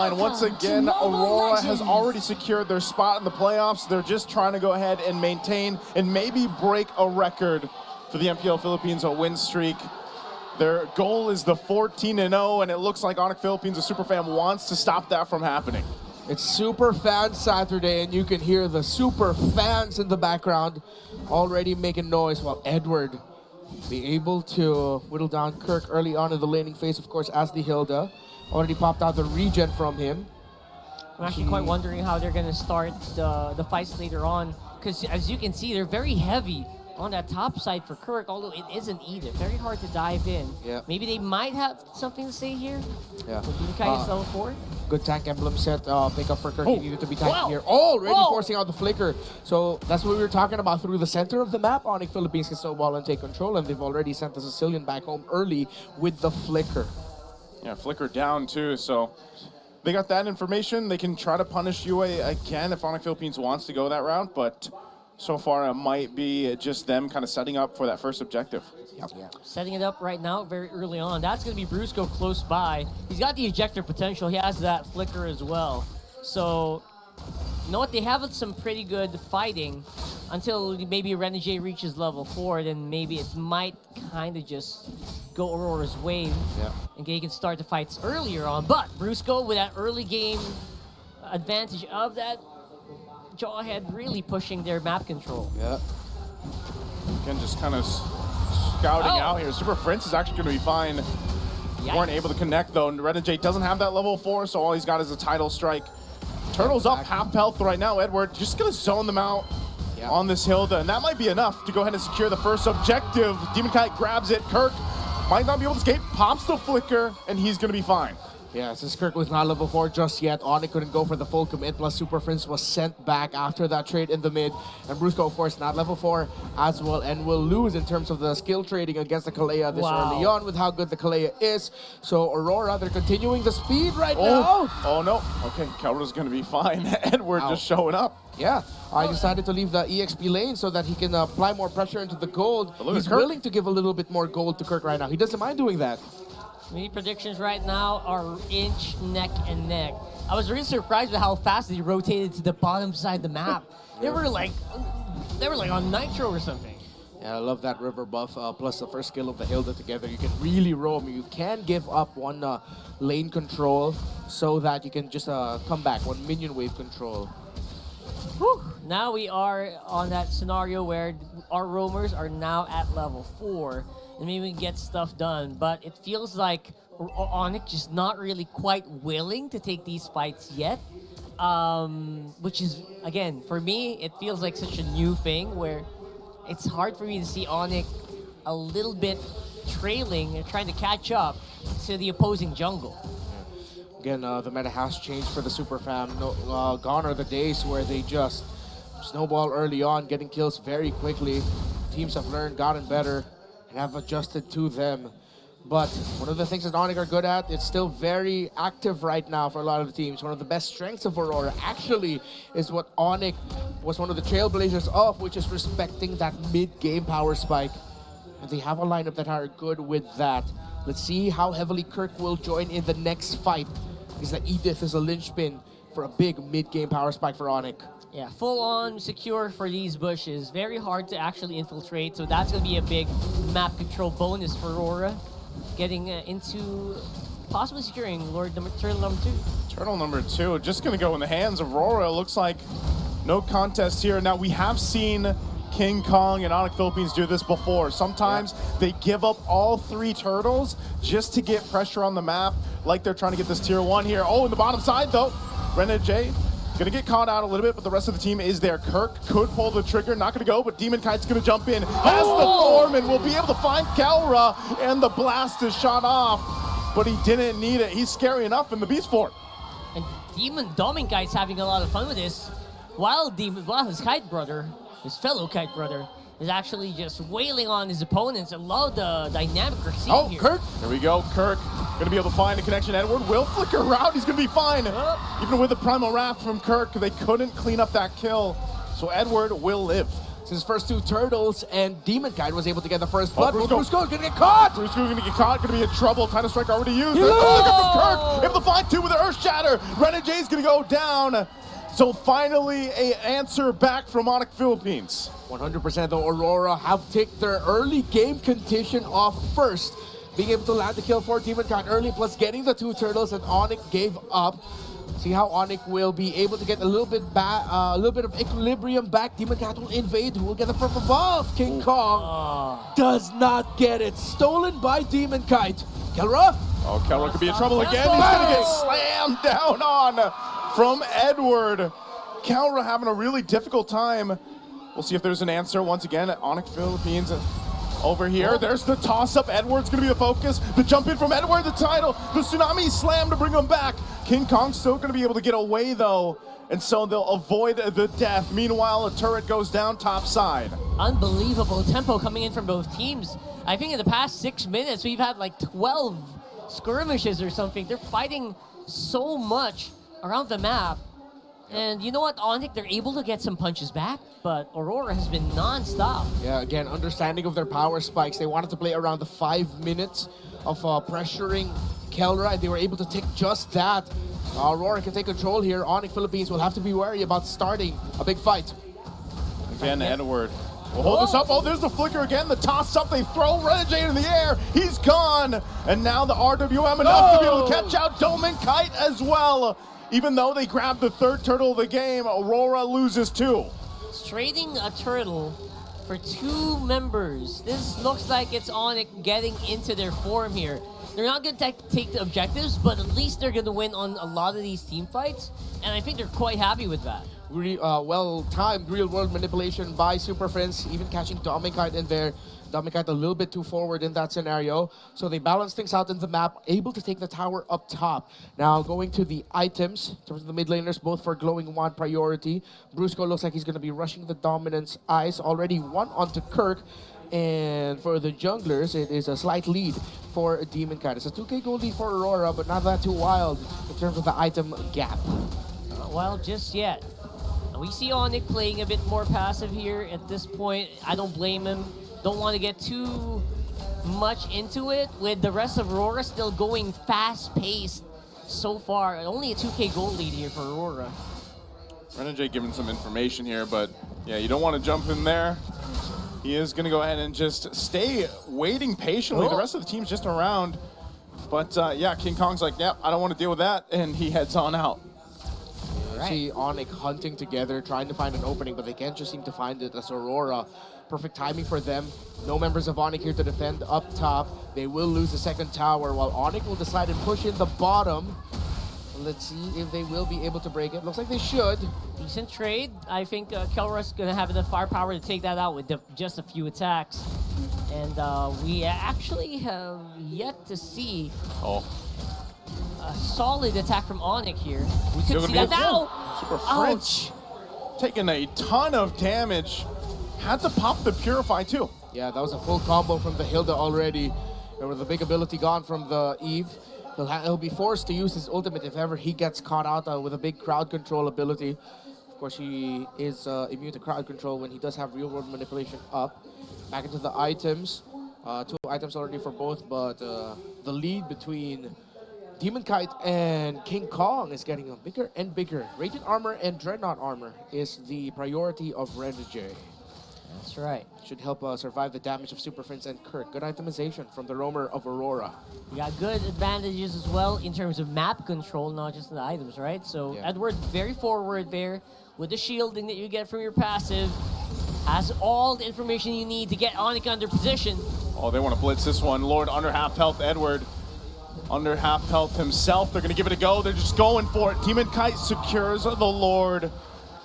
And once again, Aurora has already secured their spot in the playoffs. They're just trying to go ahead and maintain and maybe break a record for the MPL Philippines, a win streak. Their goal is the 14-0, and it looks like Onic Philippines, a super fan, wants to stop that from happening. It's Super Fan Saturday, and you can hear the super fans in the background already making noise, while Edward be able to whittle down Kirk early on in the laning phase, of course, as the Hilda. Already popped out the regen from him. I'm actually quite wondering how they're going to start the fights later on, because as you can see, they're very heavy on that top side for Kirk, although it isn't either. Very hard to dive in. Yeah. Maybe they might have something to say here. Yeah. Kai is level 4. Good tank emblem set pickup for Kirk. He needed to be tanking here. Whoa. Already forcing out the flicker. So that's what we were talking about. Through the center of the map, Onic Philippines can snowball and take control, and they've already sent the Sicilian back home early with the flicker. Yeah, flicker down too, so they got that information. They can try to punish UA again if Onic Philippines wants to go that route, but so far it might be just them kind of setting up for that first objective. Yep. Yeah. Setting it up right now very early on. That's going to be Brusco close by. He's got the ejector potential. He has that flicker as well. So, you know what? They have some pretty good fighting until maybe Renegade reaches level 4. Then maybe it might kind of just go Aurora's way. Yeah. And they can start the fights earlier on. But Brusco with that early game advantage of that Jawhead really pushing their map control. Yeah. Again, just kind of scouting out here. Super Prince is actually going to be fine. Yikes. Weren't able to connect though. Renegade doesn't have that level 4, so all he's got is a tidal strike. Turtle's up half health right now. Edward just going to zone them out on this Hilda, and that might be enough to go ahead and secure the first objective. Demon Kite grabs it. Kirk might not be able to escape, pops the flicker, and he's going to be fine. Yeah, since Kirk was not level 4 just yet, Onic couldn't go for the full commit, plus Super Prince was sent back after that trade in the mid. And Brusco, of course, not level 4 as well, and will lose in terms of the skill trading against the Kalea this early on with how good the Kalea is. So Aurora, they're continuing the speed right now. Oh no, okay, Kelra's gonna be fine. Edward just showing up. Yeah, I decided to leave the EXP lane so that he can apply more pressure into the gold. He's willing to give a little bit more gold to Kirk right now. He doesn't mind doing that. Me predictions right now are inch, neck, and neck. I was really surprised with how fast they rotated to the bottom side of the map. They were like on Nitro or something. Yeah, I love that river buff, plus the first skill of the Hilda together. You can really roam. You can give up one lane control so that you can just come back, one minion wave control. Whew. Now we are on that scenario where our roamers are now at level 4. And maybe we can get stuff done, but it feels like Onic just not really quite willing to take these fights yet. Which is, again, for me, it feels like such a new thing where it's hard for me to see Onic a little bit trailing and trying to catch up to the opposing jungle. Again, the meta has changed for the Super Fam. Gone are the days where they just snowball early on, getting kills very quickly. Teams have learned, gotten better, and have adjusted to them. But one of the things that Onic are good at, it's still very active right now for a lot of the teams. One of the best strengths of Aurora actually is what Onic was one of the trailblazers of, which is respecting that mid-game power spike. And they have a lineup that are good with that. Let's see how heavily Kirk will join in the next fight, because that Edith is a linchpin for a big mid-game power spike for Onic. Yeah, full-on secure for these bushes. Very hard to actually infiltrate, so that's going to be a big map control bonus for Aurora. Getting into possibly securing Turtle number 2. Turtle number 2, just going to go in the hands of Aurora. It looks like no contest here. Now, we have seen King Kong and Onic Philippines do this before. Sometimes they give up all 3 turtles just to get pressure on the map, like they're trying to get this tier 1 here. Oh, in the bottom side, though, Renegade gonna get caught out a little bit, but the rest of the team is there. Kirk could pull the trigger, not gonna go, but Demon Kite's gonna jump in as the Foreman will be able to find Kelra, and the blast is shot off, but he didn't need it. He's scary enough in the Beast Fort. And Demon Kite's having a lot of fun with this, while his Kite brother, his fellow Kite brother, is actually just wailing on his opponents. I love the dynamic we're seeing here. Kirk! There we go, Kirk. Gonna be able to find a connection. Edward will flicker around. He's gonna be fine. Even with the Primal Wrath from Kirk, they couldn't clean up that kill. So Edward will live. his first 2 turtles, and Demon Kite was able to get the first blood. Brusco. Brusco's gonna get caught! Brusco gonna get caught, gonna be in trouble. Time to strike already used. Yeah. Oh, look at from Kirk! Able to find 2 with the Earth Shatter. Renegade's gonna go down. So finally, a answer back from Onic Philippines. 100% though, Aurora have taken their early game condition off first. Being able to land the kill for Demon Kite early, plus getting the 2 turtles, and Onic gave up. See how Onic will be able to get a little bit of equilibrium back. Demon Kite will invade. Who will get the from above? King Kong does not get it. Stolen by Demon Kite. Kelra? Oh, Kelra could be in trouble again. He's gonna get slammed down on from Edward. Kelra having a really difficult time. We'll see if there's an answer once again. Onic Philippines over here. There's the toss-up. Edward's gonna be the focus. The jump in from Edward, the title. The Tsunami slam to bring him back. King Kong's still gonna be able to get away though, and so they'll avoid the death. Meanwhile, a turret goes down top side. Unbelievable tempo coming in from both teams. I think in the past 6 minutes, we've had like 12 skirmishes or something. They're fighting so much around the map. And you know what, Onic, they're able to get some punches back, but Aurora has been non-stop. Yeah, again, understanding of their power spikes. They wanted to play around the 5 minutes of pressuring Kelra, and they were able to take just that. Aurora can take control here. Onic Philippines will have to be wary about starting a big fight. Again, Edward will hold this up. Oh, there's the flicker again. The toss up. They throw Renegade in the air. He's gone. And now the RWM enough to be able to catch out Demon Kite as well. Even though they grabbed the 3rd turtle of the game, Aurora loses 2. Trading a turtle for 2 members. This looks like it's Onic getting into their form here. They're not going to take the objectives, but at least they're going to win on a lot of these team fights. And I think they're quite happy with that. Well-timed real-world manipulation by Super Friends, even catching Demon Kite in there. Demon Kite a little bit too forward in that scenario. So they balance things out in the map, able to take the tower up top. Now going to the items, in terms of the mid laners, both for glowing wand priority. Brusco looks like he's going to be rushing the dominance ice. Already 1 onto Kirk. And for the junglers, it is a slight lead for Demon Kite. It's a 2k gold lead for Aurora, but not that too wild in terms of the item gap. Well, just yet. We see Onic playing a bit more passive here at this point. I don't blame him. Don't want to get too much into it, with the rest of Aurora still going fast-paced so far. Only a 2k gold lead here for Aurora. Renegade giving some information here, but yeah, you don't want to jump in there. He is going to go ahead and just stay waiting patiently. The rest of the team's just around. But yeah, King Kong's like, yeah, I don't want to deal with that, and he heads on out. See Onic hunting together, trying to find an opening, but they can't just seem to find it as Aurora. Perfect timing for them. No members of Onic here to defend up top. They will lose the 2nd tower, while Onic will decide to push in the bottom. Let's see if they will be able to break it. Looks like they should. Decent trade. I think Kelra's going to have enough firepower to take that out with just a few attacks. And we actually have yet to see a solid attack from Onic here. We could see that now. Super French taking a ton of damage. Had to pop the Purify too. Yeah, that was a full combo from the Hilda already. And with the big ability gone from the Eve, he'll be forced to use his ultimate if ever he gets caught out with a big crowd control ability. Of course, he is immune to crowd control when he does have real-world manipulation up. Back into the items. 2 items already for both, but the lead between Demon Kite and King Kong is getting bigger and bigger. Radiant armor and Dreadnought armor is the priority of Renegade. That's right. Should help survive the damage of Super Friends and Kirk. Good itemization from the roamer of Aurora. We got good advantages as well in terms of map control, not just the items, right? So yeah. Edward very forward there with the shielding that you get from your passive. Has all the information you need to get Onic under position. Oh, they want to blitz this one. Lord under half health, Edward. Under half health himself. They're going to give it a go. They're just going for it. Demon Kite secures the Lord.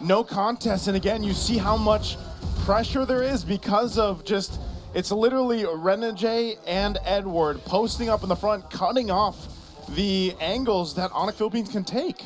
No contest. And again, you see how much pressure there is because of just, it's literally Renegade and Edward posting up in the front, cutting off the angles that Onic Philippines can take.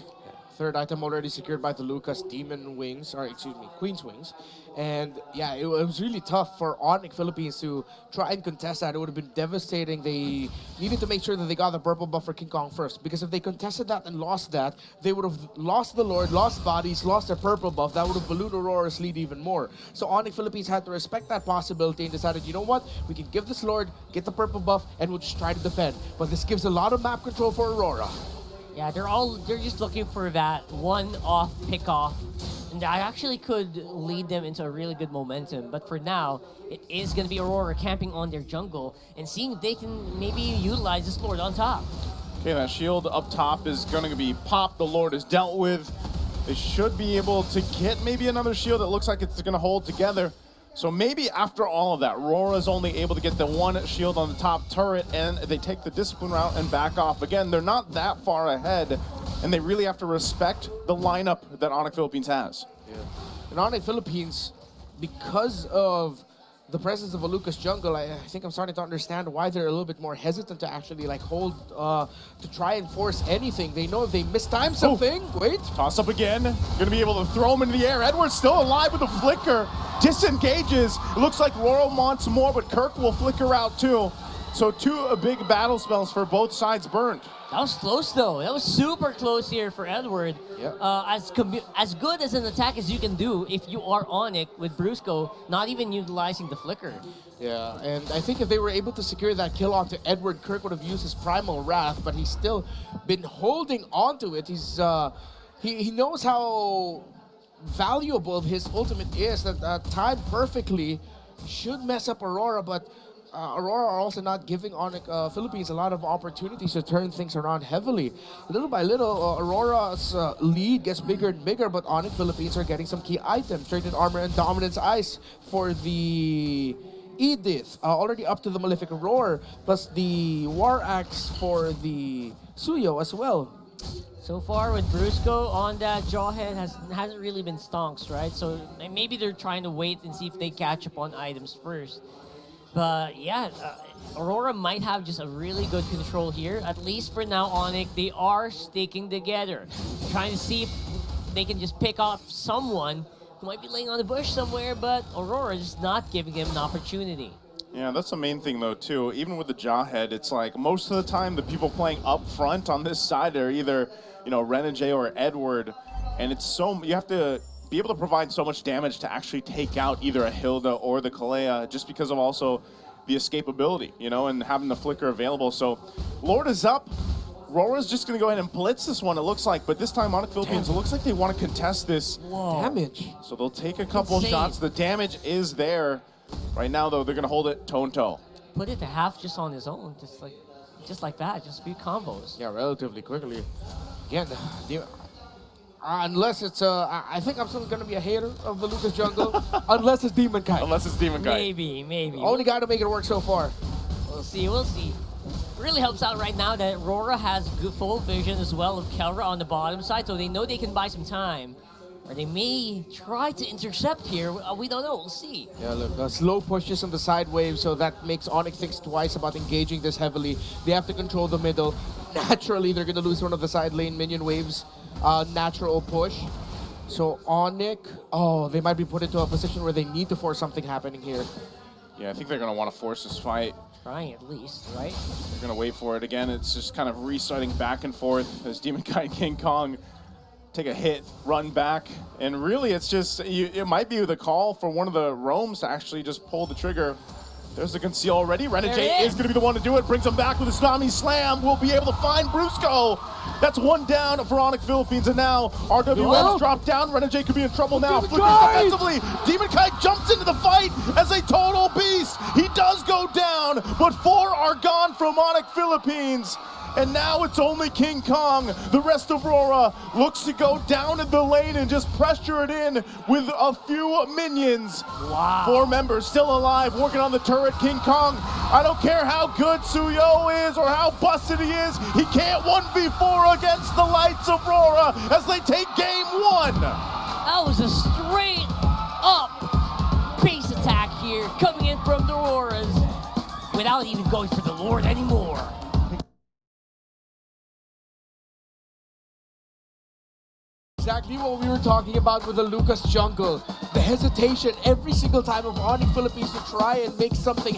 third item already secured by the Lucas Demon Wings, or excuse me, Queen's Wings. And yeah, it was really tough for Onic Philippines to try and contest that. It would have been devastating. They needed to make sure that they got the purple buff for King Kong first, because if they contested that and lost that, they would have lost the Lord, lost bodies, lost their purple buff. That would have ballooned Aurora's lead even more. So Onic Philippines had to respect that possibility and decided, you know what, we can give this Lord, get the purple buff, and we'll just try to defend. But this gives a lot of map control for Aurora. Yeah, they're just looking for that one-off pick-off. And that actually could lead them into a really good momentum. But for now, it is going to be Aurora camping on their jungle and seeing if they can maybe utilize this Lord on top. Okay, that shield up top is going to be popped. The Lord is dealt with. They should be able to get maybe another shield. It looks like it's going to hold together. So maybe after all of that, Aurora's only able to get the one shield on the top turret, and they take the discipline route and back off. Again, they're not that far ahead, and they really have to respect the lineup that Onic Philippines has. Yeah. And Onic Philippines, because of the presence of a Lucas jungle, I think I'm starting to understand why they're a little bit more hesitant to actually like hold, to try and force anything. They know if they mistime something, wait. Toss up again, gonna be able to throw him into the air. Edward's still alive with a flicker, disengages. It looks like Roro wants more, but Kirk will flicker out too. So two big battle spells for both sides burned. That was close though. That was super close here for Edward. Yep. As good as an attack as you can do if you are Onic with Brusco, not even utilizing the flicker. Yeah, and I think if they were able to secure that kill onto Edward, Kirk would have used his Primal Wrath, but he's still been holding onto it. He's he knows how valuable his ultimate is, that timed perfectly should mess up Aurora, but Aurora are also not giving Onic Philippines a lot of opportunities to turn things around heavily. Little by little, Aurora's lead gets bigger and bigger, but Onic Philippines are getting some key items. Straightened Armor and Dominance Ice for the Edith, already up to the Malefic Roar, plus the War Axe for the Suyo as well. So far with Brusco on that Jawhead hasn't really been stonks, right? So maybe they're trying to wait and see if they catch up on items first. But yeah, Aurora might have just a really good control here. At least for now, Onic, they are sticking together. Trying to see if they can just pick off someone who might be laying on the bush somewhere, but Aurora is not giving him an opportunity. Yeah, that's the main thing though too. Even with the Jawhead, it's like most of the time the people playing up front on this side are either, you know, Renegade or Edward, and it's so, you have to be able to provide so much damage to actually take out either a Hilda or the Kalea, just because of also the escapability, you know, and having the flicker available. So Lord is up. Aurora's just going to go ahead and blitz this one, it looks like, but this time Onic Philippines, it looks like they want to contest this. Whoa. Damage. So they'll take a couple shots. The damage is there. Right now, though, they're going to hold it toe-and-toe. Put it to half just on his own, just like that, just a few combos. Yeah, relatively quickly. Again, unless it's, I think I'm still going to be a hater of the Lucas jungle, unless it's Demon Kite. Unless it's Demon Kite. Maybe. Only guy to make it work so far. We'll see. Really helps out right now that Aurora has good full vision as well of Kelra on the bottom side, so they know they can buy some time. Or they may try to intercept here. We don't know. We'll see. Yeah, look, slow pushes on the side wave, so that makes Onic think twice about engaging this heavily. They have to control the middle. Naturally, they're going to lose one of the side lane minion waves. Natural push. So Onic, they might be put into a position where they need to force something happening here. Yeah, I think they're going to want to force this fight. Trying at least, right? They're going to wait for it again. It's just kind of restarting back and forth as Demon Kite and King Kong take a hit, run back, and really it's just, it might be the call for one of the roams to actually just pull the trigger. There's the conceal already. Renegade is going to be the one to do it. Brings him back with a Tsunami Slam. We'll be able to find Brusco. That's one down for Onic Philippines, and now RWM's dropped down. Renegade could be in trouble now. Flickers defensively. Demon Kite jumps into the fight as a total beast. He does go down, but 4 are gone from Onic Philippines. And now it's only King Kong. The rest of Aurora looks to go down in the lane and just pressure it in with a few minions. Wow. 4 members still alive, working on the turret. King Kong, I don't care how good Suyo is or how busted he is, he can't 1v4 against the lights of Aurora as they take game 1. That was a straight up base attack here coming in from the Auroras without even going for the Lord anymore. exactly what we were talking about with the Lucas jungle. The hesitation every single time of Onic Philippines to try and make something